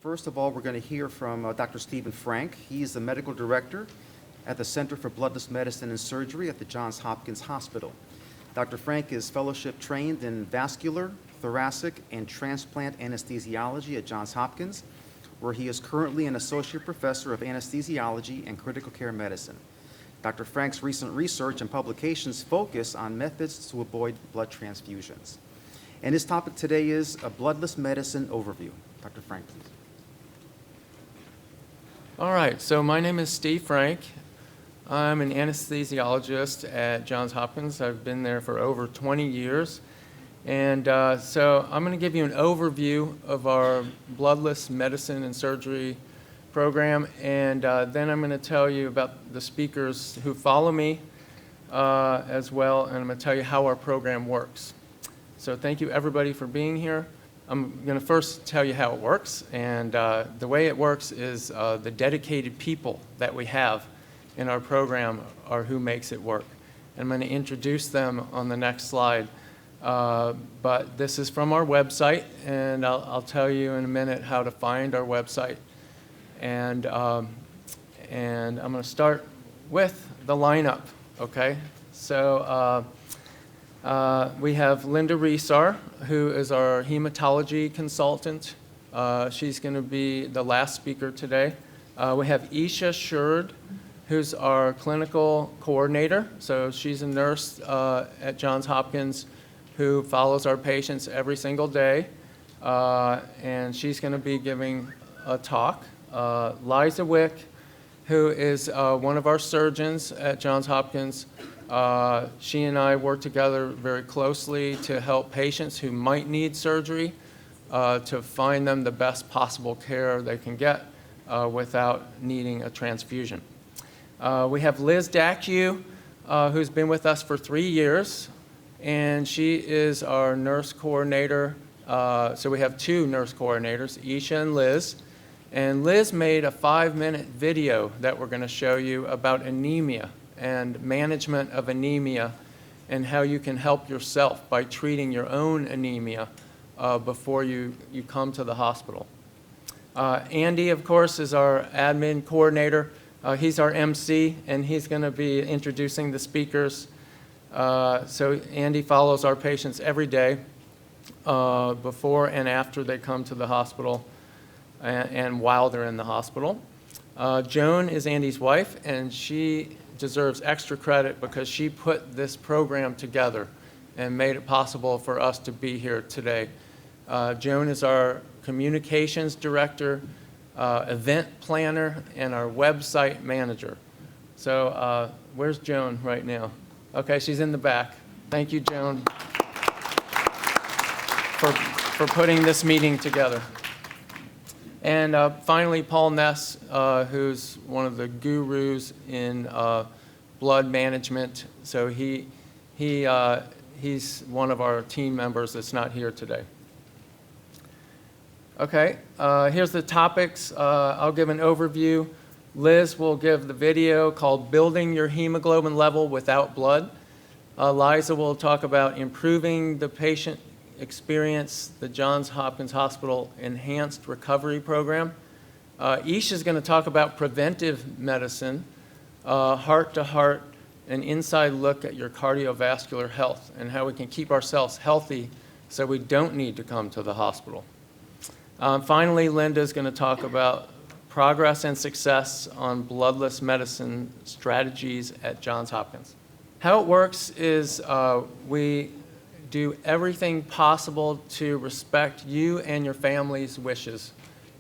First of all, we're going to hear from Dr. Stephen Frank. He is the medical director at the Center for Bloodless Medicine and Surgery at the Johns Hopkins Hospital. Dr. Frank is fellowship trained in vascular, thoracic, and transplant anesthesiology at Johns Hopkins, where he is currently an associate professor of anesthesiology and critical care medicine. Dr. Frank's recent research and publications focus on methods to avoid blood transfusions. And his topic today is a bloodless medicine overview. Dr. Frank, please. All right, so my name is Steve Frank. I'm an anesthesiologist at Johns Hopkins. I've been there for over 20 years. And so I'm going to give you an overview of our bloodless medicine and surgery program, and then I'm going to tell you about the speakers who follow me as well, and I'm going to tell you how our program works. So thank you everybody for being here. I'm going to first tell you how it works, and the way it works is the dedicated people that we have in our program are who makes it work. And I'm going to introduce them on the next slide. But this is from our website, and I'll tell you in a minute how to find our website. And I'm going to start with the lineup, okay? So we have Linda Resar, who is our hematology consultant. She's going to be the last speaker today. We have Isha Shurd, who's our clinical coordinator. So she's a nurse at Johns Hopkins who follows our patients every single day. And she's going to be giving a talk. Liza Wick, who is one of our surgeons at Johns Hopkins. She and I work together very closely to help patients who might need surgery to find them the best possible care they can get without needing a transfusion. We have Liz Dacue, who's been with us for 3 years, and she is our nurse coordinator. So we have 2 nurse coordinators, Isha and Liz. And Liz made a 5-minute video that we're going to show you about anemia and management of anemia and how you can help yourself by treating your own anemia before you come to the hospital. Andy, of course, is our admin coordinator. He's our MC, and he's going to be introducing the speakers. So Andy follows our patients every day before and after they come to the hospital and while they're in the hospital. Joan is Andy's wife, and she deserves extra credit because she put this program together and made it possible for us to be here today. Joan is our communications director, event planner, and our website manager. So where's Joan right now? Okay, she's in the back. Thank you, Joan, for putting this meeting together. And finally, Paul Ness, who's one of the gurus in blood management. So he's one of our team members that's not here today. Okay, here's the topics. I'll give an overview. Liz will give the video called Building Your Hemoglobin Level Without Blood. Liza will talk about improving the patient experience, the Johns Hopkins Hospital Enhanced Recovery Program. Isha is going to talk about preventive medicine, heart-to-heart, an inside look at your cardiovascular health and how we can keep ourselves healthy so we don't need to come to the hospital. Finally, Linda is going to talk about progress and success on bloodless medicine strategies at Johns Hopkins. How it works is we do everything possible to respect you and your family's wishes.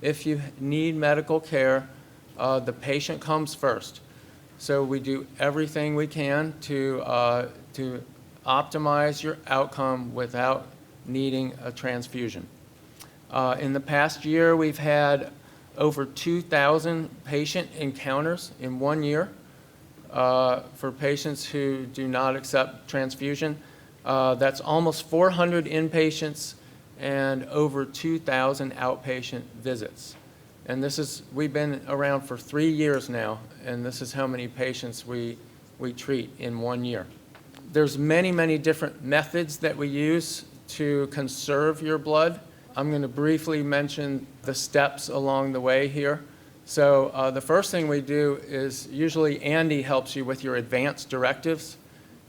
If you need medical care, the patient comes first. So we do everything we can to optimize your outcome without needing a transfusion. In the past year, we've had over 2,000 patient encounters in 1 year for patients who do not accept transfusion. That's almost 400 inpatients and over 2,000 outpatient visits. And we've been around for 3 years now, and this is how many patients we treat in 1 year. There's many, many different methods that we use to conserve your blood I'm going to briefly mention the steps along the way here. So the first thing we do is usually Andy helps you with your advanced directives,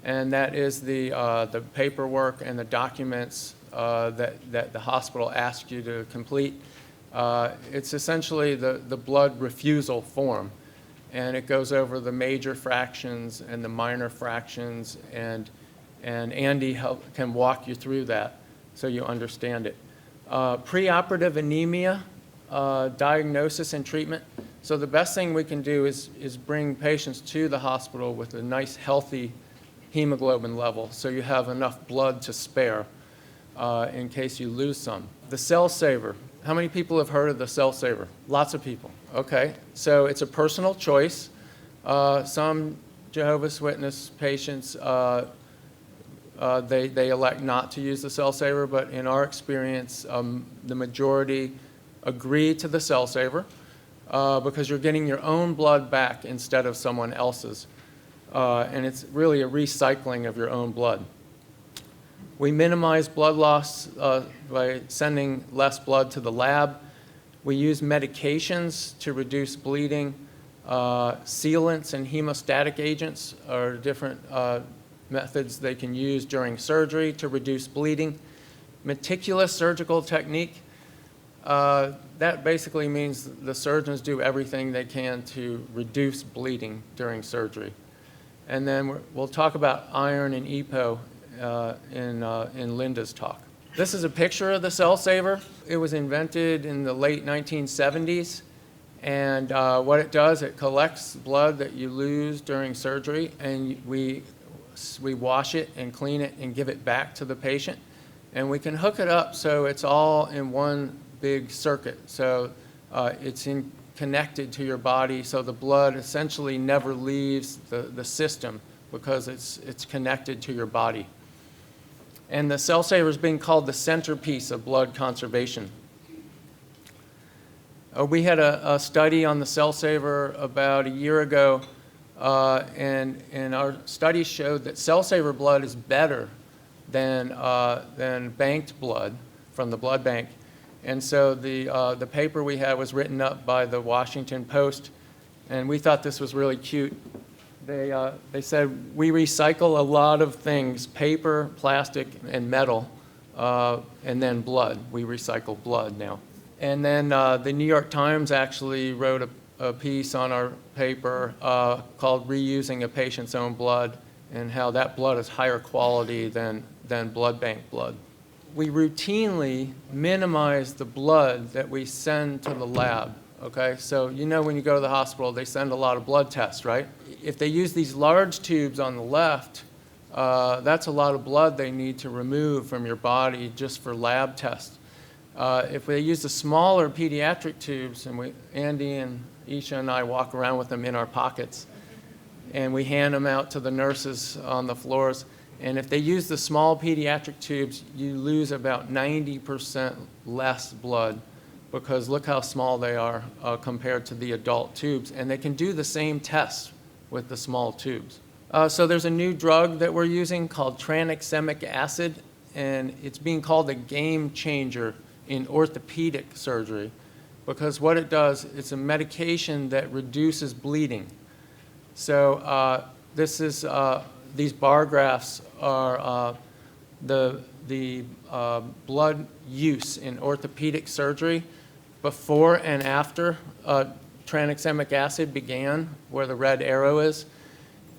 and that is the paperwork and the documents that the hospital asks you to complete. It's essentially the blood refusal form, and it goes over the major fractions and the minor fractions, and Andy can walk you through that so you understand it. Preoperative anemia, diagnosis and treatment. So the best thing we can do is bring patients to the hospital with a nice healthy hemoglobin level so you have enough blood to spare in case you lose some. The cell saver. How many people have heard of the cell saver? Lots of people. Okay, so it's a personal choice. Some Jehovah's Witness patients, they elect not to use the cell saver, but in our experience, the majority agree to the cell saver because you're getting your own blood back instead of someone else's. And it's really a recycling of your own blood. We minimize blood loss by sending less blood to the lab. We use medications to reduce bleeding. Sealants and hemostatic agents are different methods they can use during surgery to reduce bleeding. Meticulous surgical technique. That basically means the surgeons do everything they can to reduce bleeding during surgery. And then we'll talk about iron and EPO in Linda's talk. This is a picture of the cell saver. It was invented in the late 1970s. And what it does, it collects blood that you lose during surgery, and we wash it and clean it and give it back to the patient. And we can hook it up so it's all in one big circuit. So it's connected to your body, so the blood essentially never leaves the system because it's connected to your body. And the cell saver is being called the centerpiece of blood conservation. We had a study on the cell saver about a year ago, and our study showed that cell saver blood is better than banked blood from the blood bank. And so the paper we had was written up by the Washington Post, and we thought this was really cute. They said, we recycle a lot of things, paper, plastic, and metal, and then blood. We recycle blood now. And then the New York Times actually wrote a piece on our paper called Reusing a Patient's Own Blood, and how that blood is higher quality than blood bank blood. We routinely minimize the blood that we send to the lab, okay? So you know when you go to the hospital, they send a lot of blood tests, right? If they use these large tubes on the left, that's a lot of blood they need to remove from your body just for lab tests. If they use the smaller pediatric tubes, and Andy and Isha and I walk around with them in our pockets, and we hand them out to the nurses on the floors, and if they use the small pediatric tubes, you lose about 90% less blood because look how small they are compared to the adult tubes, and they can do the same tests with the small tubes. So there's a new drug that we're using called Tranexamic Acid, and it's being called a game changer in orthopedic surgery because what it does, it's a medication that reduces bleeding. So these bar graphs are the blood use in orthopedic surgery before and after tranexamic acid began, where the red arrow is.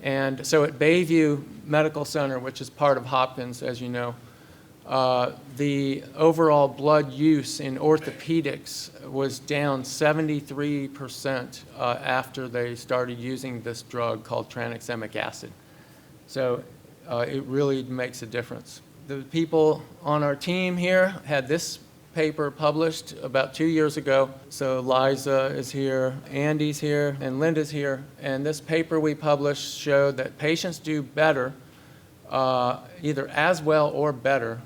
And so at Bayview Medical Center, which is part of Hopkins, as you know, the overall blood use in orthopedics was down 73% after they started using this drug called tranexamic acid. So it really makes a difference. The people on our team here had this paper published about 2 years ago. So Liza is here, Andy's here, and Linda's here. And this paper we published showed that patients do better, either as well or better,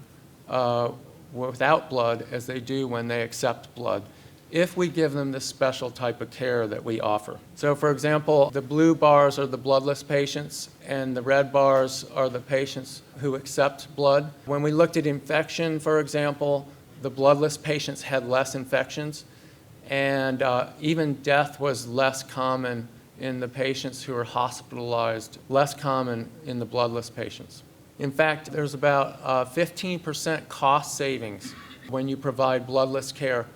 without blood as they do when they accept blood, if we give them this special type of care that we offer. So for example, the blue bars are the bloodless patients, and the red bars are the patients who accept blood. When we looked at infection, for example, the bloodless patients had less infections, and even death was less common in the patients who were hospitalized, less common in the bloodless patients. In fact, there's about 15% cost savings when you provide bloodless care,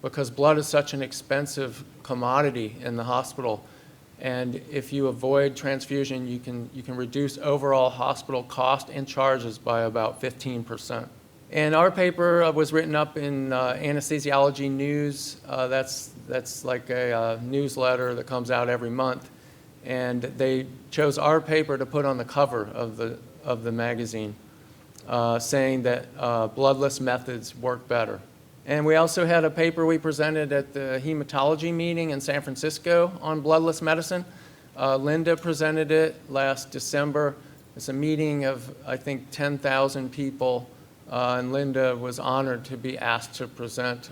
because blood is such an expensive commodity in the hospital. And if you avoid transfusion, you can reduce overall hospital cost and charges by about 15%. And our paper was written up in Anesthesiology News. That's like a newsletter that comes out every month. And they chose our paper to put on the cover of the magazine, saying that bloodless methods work better. And we also had a paper we presented at the hematology meeting in San Francisco on bloodless medicine. Linda presented it last December. It's a meeting of, I think, 10,000 people, and Linda was honored to be asked to present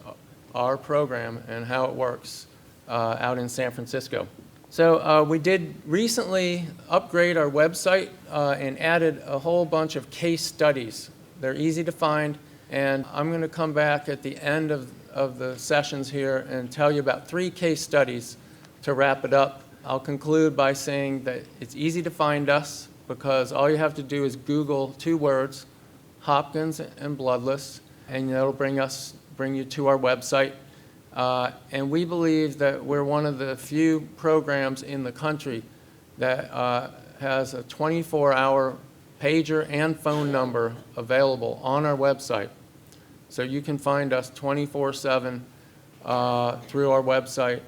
our program and how it works out in San Francisco. So we did recently upgrade our website and added a whole bunch of case studies. They're easy to find, and I'm going to come back at the end of the sessions here and tell you about 3 case studies to wrap it up. I'll conclude by saying that it's easy to find us because all you have to do is Google 2 words, Hopkins and bloodless, and that'll bring you to our website. And we believe that we're one of the few programs in the country that has a 24-hour pager and phone number available on our website. So you can find us 24/7 through our website,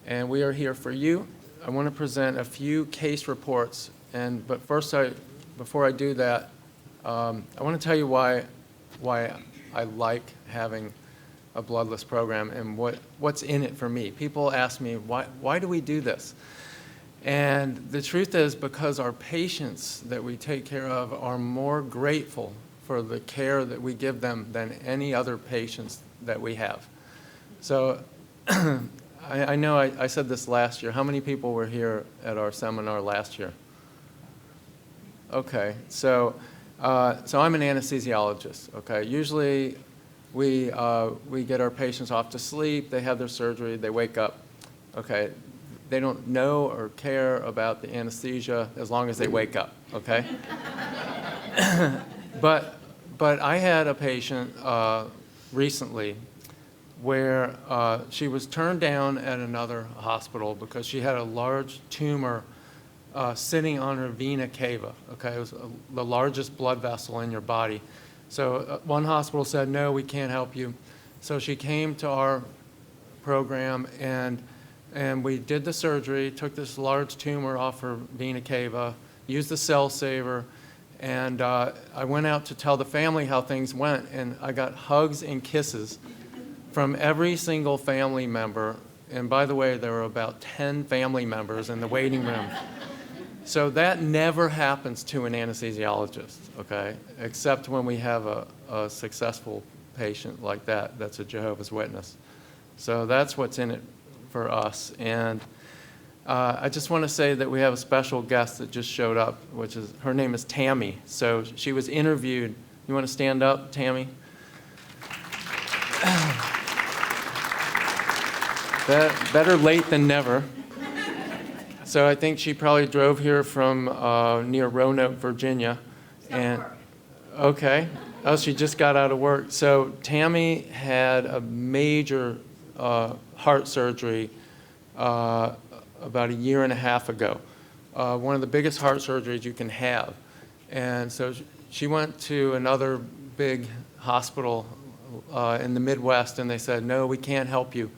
and we are here for you. I want to present a few case reports, but first, before I do that, I want to tell you why I like having a bloodless program and what's in it for me. People ask me, why do we do this? And the truth is because our patients that we take care of are more grateful for the care that we give them than any other patients that we have. So I know I said this last year. How many people were here at our seminar last year? Okay, so I'm an anesthesiologist, okay? Usually we get our patients off to sleep, they have their surgery, they wake up, okay? They don't know or care about the anesthesia as long as they wake up, okay? But I had a patient recently where she was turned down at another hospital because she had a large tumor sitting on her vena cava, okay? It was the largest blood vessel in your body. So one hospital said, no, we can't help you. So she came to our program, and we did the surgery, took this large tumor off her vena cava, used the cell saver, and I went out to tell the family how things went, and I got hugs and kisses from every single family member. And by the way, there were about 10 family members in the waiting room. So that never happens to an anesthesiologist, okay, except when we have a successful patient like that that's a Jehovah's Witness. So that's what's in it for us. And I just want to say that we have a special guest that just showed up, her name is Tammy. So she was interviewed. You want to stand up, Tammy? Better late than never. So I think she probably drove here from near Roanoke, Virginia. Okay. Oh, she just got out of work. So Tammy had a major heart surgery about 1.5 years ago. One of the biggest heart surgeries you can have. And so she went to another big hospital in the Midwest, and they said, no, we can't help you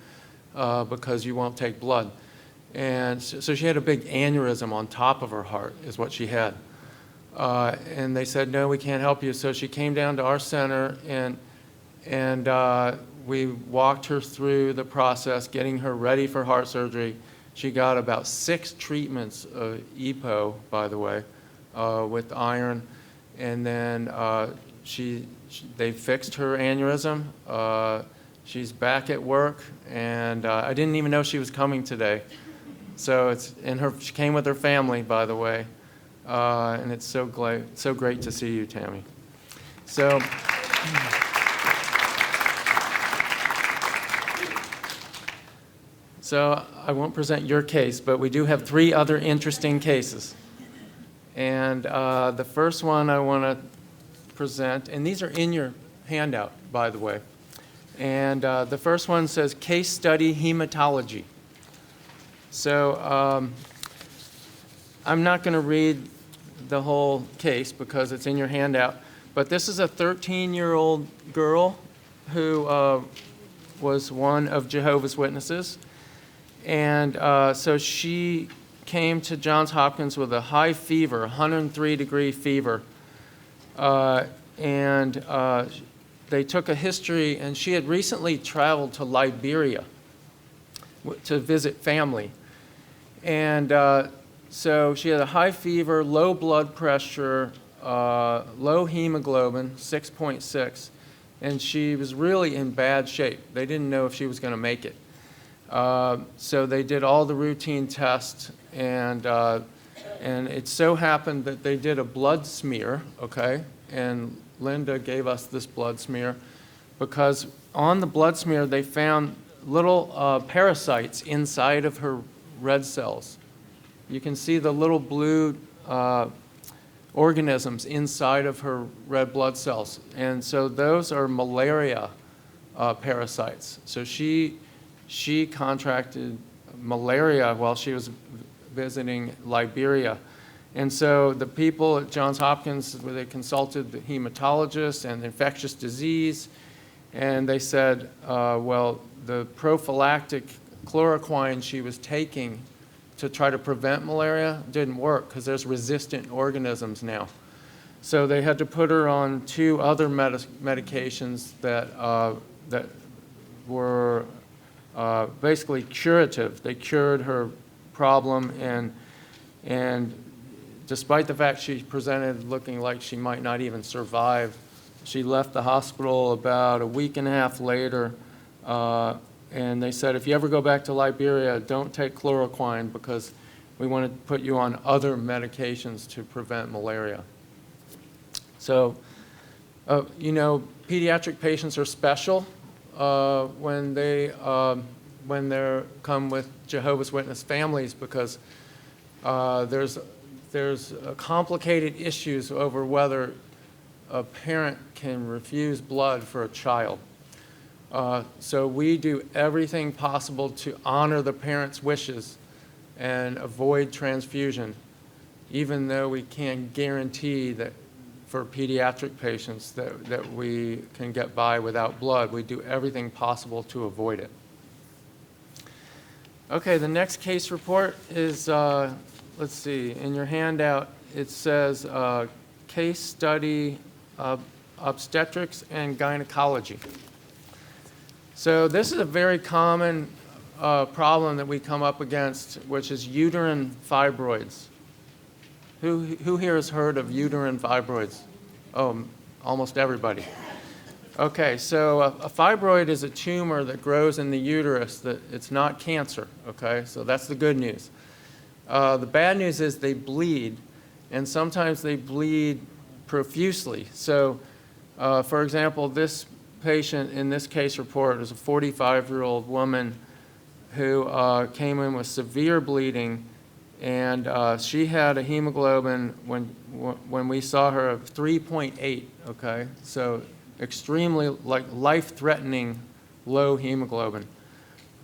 because you won't take blood. And so she had a big aneurysm on top of her heart is what she had. And they said, no, we can't help you. So she came down to our center, and we walked her through the process, getting her ready for heart surgery. She got about 6 treatments of EPO, by the way, with iron. And then they fixed her aneurysm. She's back at work, and I didn't even know she was coming today. So she came with her family, by the way, and it's so great to see you, Tammy. So So I won't present your case, but we do have 3 other interesting cases. And the first one I want to present, and these are in your handout, by the way. And the first one says case study hematology. So I'm not going to read the whole case because it's in your handout, but this is a 13-year-old girl who was one of Jehovah's Witnesses. And so she came to Johns Hopkins with a high fever, 103-degree fever. And they took a history, and she had recently traveled to Liberia to visit family. And so she had a high fever, low blood pressure, low hemoglobin, 6.6, and she was really in bad shape. They didn't know if she was going to make it. So they did all the routine tests, and it so happened that they did a blood smear, okay? And Linda gave us this blood smear because on the blood smear they found little parasites inside of her red cells. You can see the little blue organisms inside of her red blood cells. And so those are malaria parasites. So she contracted malaria while she was visiting Liberia. And so the people at Johns Hopkins, they consulted the hematologist and infectious disease, and they said, well, the prophylactic chloroquine she was taking to try to prevent malaria didn't work because there's resistant organisms now. So they had to put her on 2 other medications that were basically curative. They cured her problem, and despite the fact she presented looking like she might not even survive, she left the hospital about a week and a half later, and they said, if you ever go back to Liberia, don't take chloroquine because we want to put you on other medications to prevent malaria. So, you know, pediatric patients are special when they come with Jehovah's Witness families because there's complicated issues over whether a parent can refuse blood for a child. So we do everything possible to honor the parents' wishes and avoid transfusion, even though we can't guarantee that for pediatric patients that we can get by without blood. We do everything possible to avoid it. Okay, the next case report is, let's see, in your handout it says case study obstetrics and gynecology. So this is a very common problem that we come up against, which is uterine fibroids. Who here has heard of uterine fibroids? Oh, almost everybody. Okay, so a fibroid is a tumor that grows in the uterus. It's not cancer, okay? So that's the good news. The bad news is they bleed, and sometimes they bleed profusely. So, for example, this patient in this case report is a 45-year-old woman who came in with severe bleeding, and she had a hemoglobin when we saw her of 3.8, okay? So extremely, like, life-threatening low hemoglobin.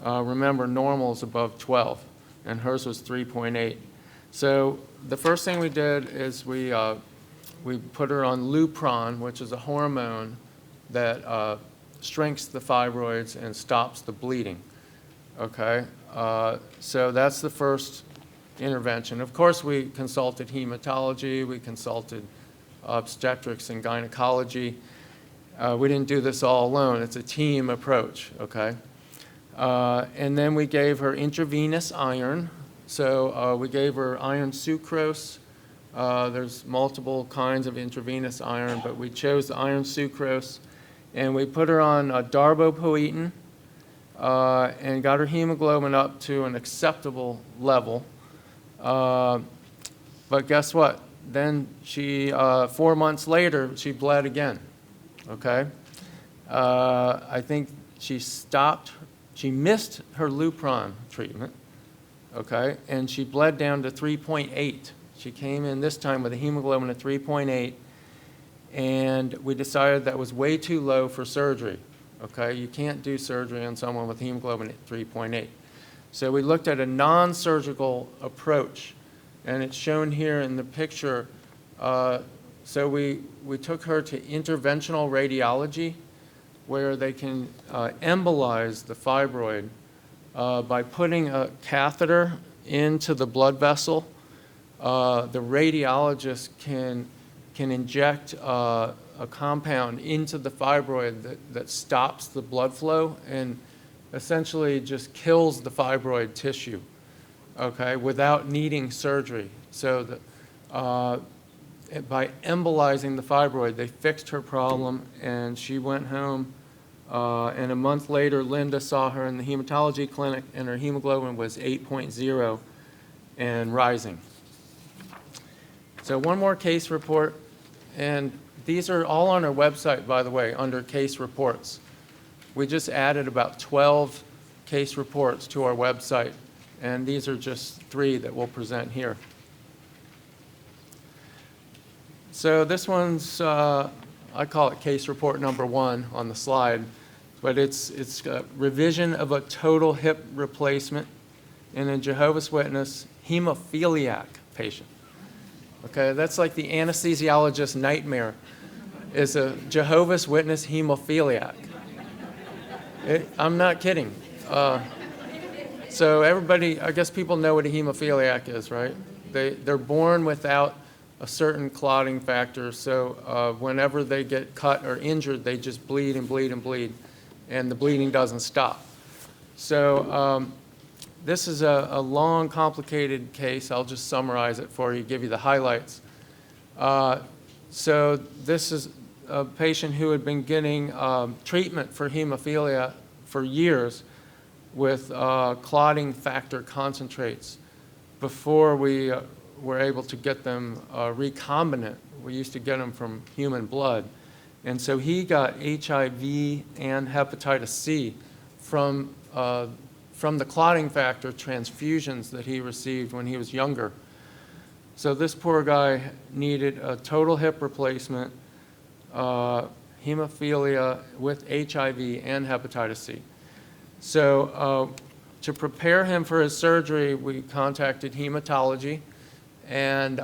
Remember, normal is above 12, and hers was 3.8. So the first thing we did is we put her on Lupron, which is a hormone that shrinks the fibroids and stops the bleeding, okay? So that's the first intervention. Of course, we consulted hematology, we consulted obstetrics and gynecology. We didn't do this all alone. It's a team approach, okay? And then we gave her intravenous iron. So we gave her iron sucrose. There's multiple kinds of intravenous iron, but we chose the iron sucrose. And we put her on darbepoetin and got her hemoglobin up to an acceptable level. But guess what? Then she, 4 months later, she bled again, okay? I think she stopped She missed her Lupron treatment, okay, and she bled down to 3.8. She came in this time with a hemoglobin of 3.8, and we decided that was way too low for surgery, okay? You can't do surgery on someone with hemoglobin at 3.8. So we looked at a non-surgical approach, and it's shown here in the picture. So we took her to interventional radiology, where they can embolize the fibroid by putting a catheter into the blood vessel. The radiologist can inject a compound into the fibroid that stops the blood flow and essentially just kills the fibroid tissue, okay, without needing surgery. So by embolizing the fibroid, they fixed her problem, and she went home. And a month later, Linda saw her in the hematology clinic, and her hemoglobin was 8.0 and rising. So one more case report, and these are all on our website, by the way, under case reports. We just added about 12 case reports to our website, and these are just 3 that we'll present here. So this one's, I call it case report number 1 on the slide, but it's a revision of a total hip replacement in a Jehovah's Witness hemophiliac patient. Okay, that's like the anesthesiologist's nightmare, is a Jehovah's Witness hemophiliac. I'm not kidding. So everybody, I guess people know what a hemophiliac is, right? They're born without a certain clotting factor, so whenever they get cut or injured, they just bleed and bleed and bleed, and the bleeding doesn't stop. So this is a long, complicated case. I'll just summarize it for you, give you the highlights. So this is a patient who had been getting treatment for hemophilia for years with clotting factor concentrates before we were able to get them recombinant. We used to get them from human blood. And so he got HIV and hepatitis C from the clotting factor transfusions that he received when he was younger. So this poor guy needed a total hip replacement, hemophilia with HIV and hepatitis C. So to prepare him for his surgery, we contacted hematology, and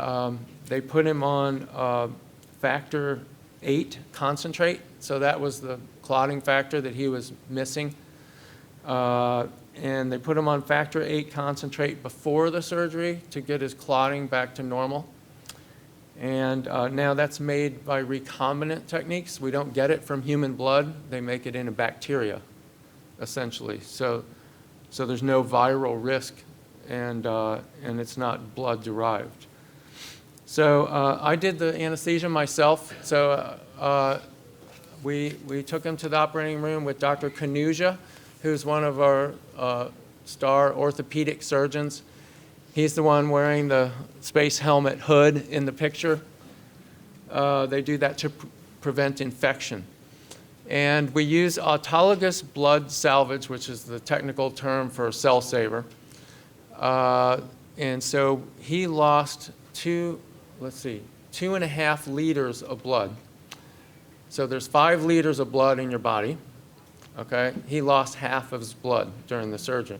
they put him on factor 8 concentrate. So that was the clotting factor that he was missing. And they put him on factor 8 concentrate before the surgery to get his clotting back to normal. And now that's made by recombinant techniques. We don't get it from human blood. They make it in a bacteria, essentially. So there's no viral risk, and it's not blood derived. So I did the anesthesia myself. So we took him to the operating room with Dr. Kanuja, who's one of our star orthopedic surgeons. He's the one wearing the space helmet hood in the picture. They do that to prevent infection. And we use autologous blood salvage, which is the technical term for cell saver. And so he lost 2.5 liters of blood. So there's 5 liters of blood in your body. Okay, he lost half of his blood during the surgery.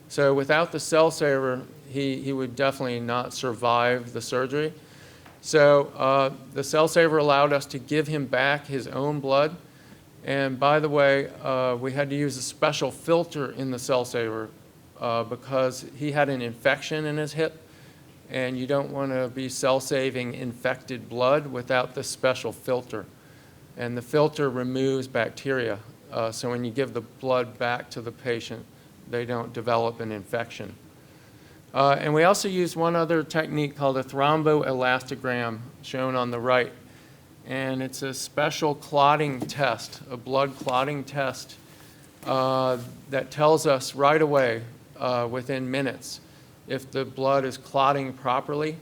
So without the cell saver, he would definitely not survive the surgery. So the cell saver allowed us to give him back his own blood. And by the way, we had to use a special filter in the cell saver because he had an infection in his hip, and you don't want to be cell saving infected blood without this special filter. And the filter removes bacteria. So when you give the blood back to the patient, they don't develop an infection. And we also use one other technique called a thromboelastogram, shown on the right. And it's a special clotting test, a blood clotting test that tells us right away, within minutes, if the blood is clotting properly.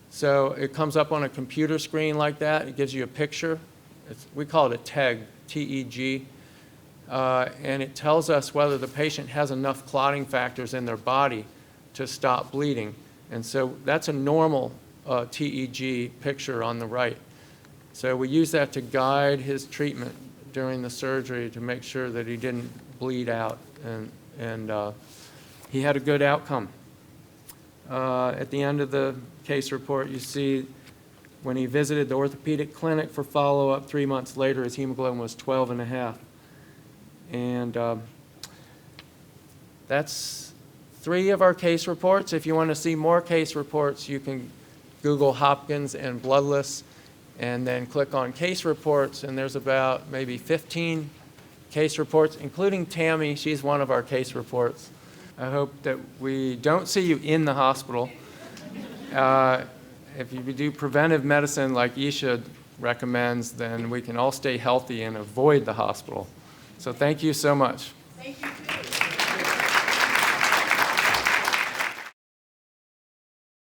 So it comes up on a computer screen like that. It gives you a picture. We call it a TEG, T-E-G. and it tells us whether the patient has enough clotting factors in their body to stop bleeding. And so that's a normal TEG picture on the right. So we use that to guide his treatment during the surgery to make sure that he didn't bleed out, and he had a good outcome. At the end of the case report, you see when he visited the orthopedic clinic for follow-up 3 months later, his hemoglobin was 12.5. And that's 3 of our case reports. If you want to see more case reports, you can Google Hopkins and Bloodless and then click on case reports, and there's about maybe 15 case reports, including Tammy. She's one of our case reports. I hope that we don't see you in the hospital. If you do preventive medicine like Isha recommends, then we can all stay healthy and avoid the hospital. So thank you so much. Thank you.